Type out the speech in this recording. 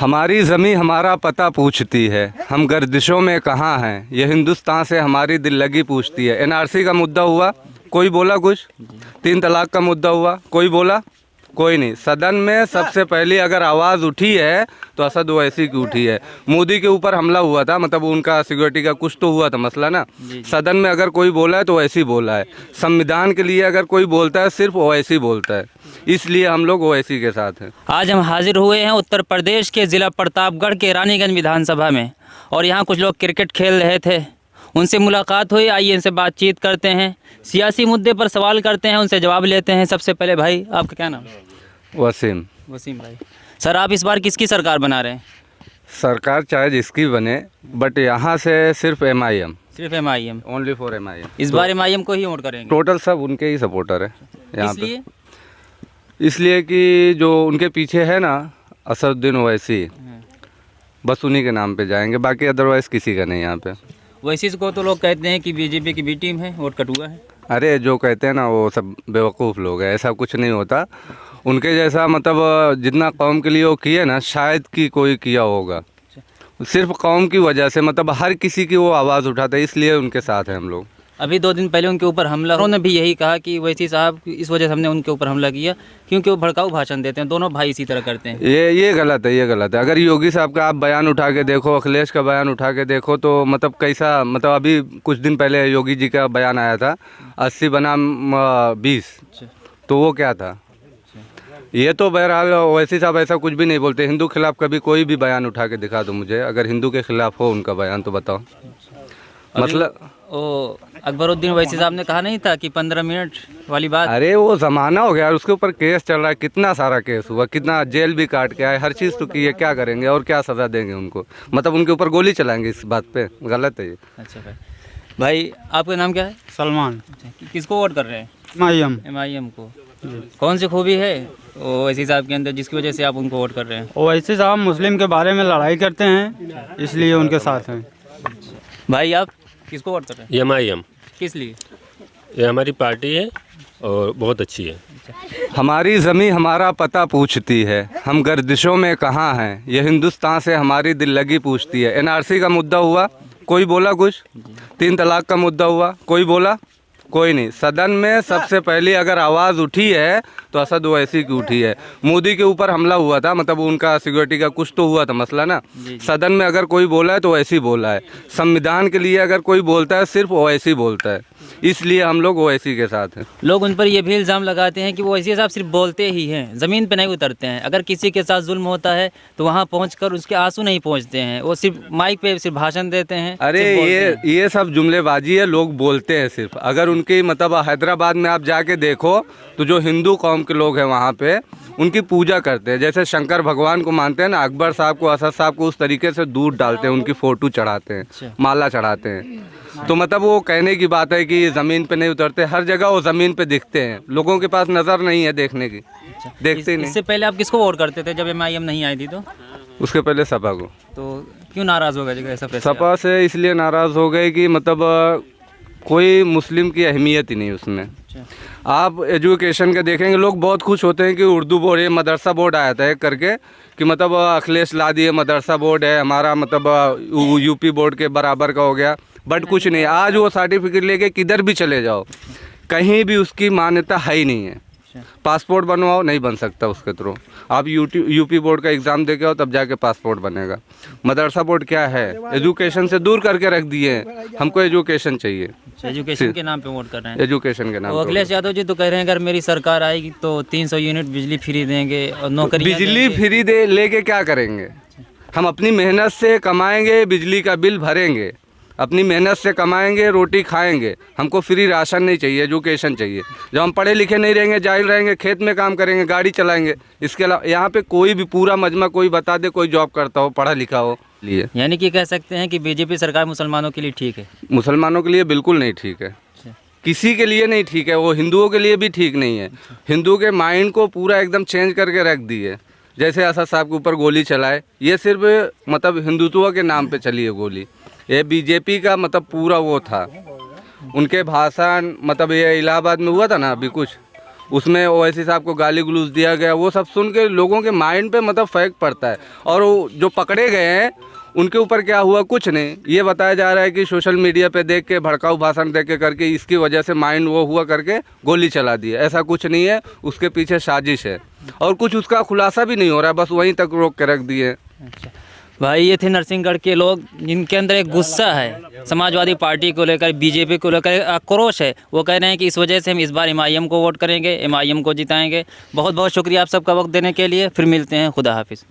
हमारी ज़मीं हमारा पता पूछती है, हम गर्दिशों में कहाँ हैं, ये हिंदुस्तान से हमारी दिल लगी पूछती है। एनआरसी का मुद्दा हुआ, कोई बोला कुछ? 3 तलाक का मुद्दा हुआ, कोई बोला? कोई नहीं। सदन में सबसे पहली अगर आवाज़ उठी है तो असद ओवैसी की उठी है। मोदी के ऊपर हमला हुआ था, मतलब उनका सिक्योरिटी का कुछ तो हुआ था मसला ना। सदन में अगर कोई बोला है तो ओवैसी बोला है। संविधान के लिए अगर कोई बोलता है सिर्फ ओवैसी बोलता है, इसलिए हम लोग ओवैसी के साथ हैं। आज हम हाजिर हुए हैं उत्तर प्रदेश के ज़िला प्रतापगढ़ के रानीगंज विधानसभा में, और यहाँ कुछ लोग क्रिकेट खेल रहे थे। उनसे मुलाकात हुई, आइए इनसे बातचीत करते हैं, सियासी मुद्दे पर सवाल करते हैं, उनसे जवाब लेते हैं। सबसे पहले भाई, आपका क्या नाम है? वसीम। वसीम भाई, सर आप इस बार किसकी सरकार बना रहे हैं? सरकार चाहे जिसकी बने, बट यहाँ से सिर्फ MIM, सिर्फ MIM, ओनली फॉर MIM। इस बार MIM को ही वोट करेंगे? टोटल सब उनके ही सपोर्टर है यहाँ पे। इसलिए इसलिए कि जो उनके पीछे है ना असदुद्दीन ओवैसी, बस उन्हीं के नाम पे जाएंगे, बाकी अदरवाइज़ किसी का नहीं यहाँ पे। वैसे को तो लोग कहते हैं कि बीजेपी की बी टीम है, वोट कटुआ है। अरे जो कहते हैं ना वो सब बेवकूफ़ लोग हैं, ऐसा कुछ नहीं होता। उनके जैसा मतलब जितना कौम के लिए वो किए ना, शायद कि कोई किया होगा। सिर्फ कौम की वजह से, मतलब हर किसी की वो आवाज़ उठाते हैं, इसलिए उनके साथ हैं हम लोग। अभी 2 दिन पहले उनके ऊपर हमला, उन्होंने भी यही कहा कि वैसी साहब इस वजह से हमने उनके ऊपर हमला किया क्योंकि वो भड़काऊ भाषण देते हैं। दोनों भाई इसी तरह करते हैं। ये गलत है, ये गलत है। अगर योगी साहब का आप बयान उठा के देखो, अखिलेश का बयान उठा के देखो, तो मतलब कैसा, मतलब अभी कुछ दिन पहले योगी जी का बयान आया था 80 बनाम 20, तो वो क्या था? ये तो बहरहाल ओवैसी साहब ऐसा कुछ भी नहीं बोलते। हिंदू के खिलाफ कभी कोई भी बयान उठा के दिखा दो मुझे, अगर हिंदू के खिलाफ हो उनका बयान तो बताओ। मतलब ओ अकबरुद्दीन ओवैसी साहब ने कहा नहीं था कि 15 मिनट वाली बात? अरे वो ज़माना हो गया, उसके ऊपर केस चल रहा है, कितना सारा केस हुआ, कितना जेल भी काट के आए, हर चीज़ तो की है। क्या करेंगे और क्या सज़ा देंगे उनको? मतलब उनके ऊपर गोली चलाएंगे, इस बात पे गलत है ये। अच्छा भाई, आपका नाम क्या है? सलमान। किसको वोट कर रहे हैं? MIM को। कौन सी खूबी है ओवैसी साहब के अंदर जिसकी वजह से आप उनको वोट कर रहे हैं? ओवैसी साहब मुस्लिम के बारे में लड़ाई करते हैं, इसलिए उनके साथ हैं। भाई आप किसको वोट कर रहे हैं? MIM। किस लिए? ये हमारी पार्टी है और बहुत अच्छी है। हमारी ज़मीं हमारा पता पूछती है, हम गर्दिशों में कहाँ हैं, ये हिंदुस्तान से हमारी दिल लगी पूछती है। NRC का मुद्दा हुआ, कोई बोला कुछ? 3 तलाक का मुद्दा हुआ, कोई बोला? कोई नहीं। सदन में सबसे पहली अगर आवाज़ उठी है तो असद ओवैसी की उठी है। मोदी के ऊपर हमला हुआ था, मतलब उनका सिक्योरिटी का कुछ तो हुआ था मसला ना। सदन में अगर कोई बोला है तो ओवैसी बोला है। संविधान के लिए अगर कोई बोलता है सिर्फ ओवैसी बोलता है, इसलिए हम लोग ओवैसी के साथ हैं। लोग उन पर यह भी इल्ज़ाम लगाते हैं कि वो ओवैसी साहब सिर्फ बोलते ही हैं, ज़मीन पे नहीं उतरते हैं। अगर किसी के साथ जुल्म होता है तो वहाँ पहुंचकर उसके आंसू नहीं पहुंचते हैं, वो सिर्फ माइक पे सिर्फ भाषण देते हैं। अरे ये सब जुमलेबाजी है, लोग बोलते हैं सिर्फ। अगर उनकी मतलब हैदराबाद में आप जाके देखो तो जो हिंदू कौम के लोग हैं वहाँ पे उनकी पूजा करते हैं, जैसे शंकर भगवान को मानते हैं ना, अकबर साहब को, असद साहब को, उस तरीके से दूध डालते हैं, उनकी फ़ोटो चढ़ाते हैं, माला चढ़ाते हैं। तो मतलब वो कहने की बात है कि ज़मीन पे नहीं उतरते, हर जगह वो ज़मीन पे दिखते हैं, लोगों के पास नज़र नहीं है देखने की, देखते नहीं। इससे पहले आप किसको वोट करते थे जब MIM नहीं आई थी? तो उसके पहले सपा को। तो क्यों नाराज़ हो गए ऐसा फैसला? सपा से इसलिए नाराज़ हो गए कि मतलब कोई मुस्लिम की अहमियत ही नहीं उसमें। आप एजुकेशन का देखेंगे, लोग बहुत खुश होते हैं कि उर्दू बोर्ड, ये मदरसा बोर्ड आया था एक करके, कि मतलब अखिलेश ला दिए, मदरसा बोर्ड है हमारा, मतलब UP बोर्ड के बराबर का हो गया। बट कुछ नहीं, आज वो सर्टिफिकेट लेके किधर भी चले जाओ, कहीं भी उसकी मान्यता है ही नहीं है। पासपोर्ट बनवाओ, नहीं बन सकता उसके थ्रू। आप UP बोर्ड का एग्ज़ाम दे के आओ तब जाके पासपोर्ट बनेगा। मदरसा बोर्ड क्या है, एजुकेशन से दूर करके रख दिए हैं। हमको एजुकेशन चाहिए। एजुकेशन के नाम पे वोट कर रहे हैं? एजुकेशन के नाम तो अखिलेश यादव जी तो कह रहे हैं अगर मेरी सरकार आएगी तो 300 यूनिट बिजली फ्री देंगे और नौकरी। बिजली फ्री दे लेके क्या करेंगे? हम अपनी मेहनत से कमाएंगे, बिजली का बिल भरेंगे, अपनी मेहनत से कमाएंगे, रोटी खाएंगे। हमको फ्री राशन नहीं चाहिए, एजुकेशन चाहिए। जब हम पढ़े लिखे नहीं रहेंगे, जाहिल रहेंगे, खेत में काम करेंगे, गाड़ी चलाएंगे, इसके अलावा यहाँ पे कोई भी पूरा मजमा कोई बता दे कोई जॉब करता हो, पढ़ा लिखा हो लिए। यानी कि कह सकते हैं कि बीजेपी सरकार मुसलमानों के लिए ठीक है? मुसलमानों के लिए बिल्कुल नहीं ठीक है, किसी के लिए नहीं ठीक है, वो हिंदुओं के लिए भी ठीक नहीं है। हिंदू के माइंड को पूरा एकदम चेंज करके रख दी है। जैसे असद साहब के ऊपर गोली चलाए, ये सिर्फ मतलब हिंदुत्व के नाम पे चली है गोली। ये बीजेपी का मतलब पूरा वो था, उनके भाषण, मतलब ये इलाहाबाद में हुआ था ना अभी कुछ, उसमें ओवैसी साहब को गाली गलौज दिया गया, वो सब सुन के लोगों के माइंड पे मतलब फर्क पड़ता है। और वो जो पकड़े गए हैं उनके ऊपर क्या हुआ, कुछ नहीं। ये बताया जा रहा है कि सोशल मीडिया पे देख के, भड़काऊ भाषण देख के करके इसकी वजह से माइंड वो हुआ करके गोली चला दी। ऐसा कुछ नहीं है, उसके पीछे साजिश है और कुछ उसका खुलासा भी नहीं हो रहा है, बस वहीं तक रोक के रख दिए। अच्छा भाई, ये थे नरसिंहगढ़ के लोग जिनके अंदर एक गुस्सा है समाजवादी पार्टी को लेकर, बीजेपी को लेकर, आक्रोश है। वो कह रहे हैं कि इस वजह से हम इस बार एमआईएम को वोट करेंगे, एमआईएम को जिताएंगे। बहुत बहुत शुक्रिया आप सबका वक्त देने के लिए। फिर मिलते हैं, खुदा हाफिज़।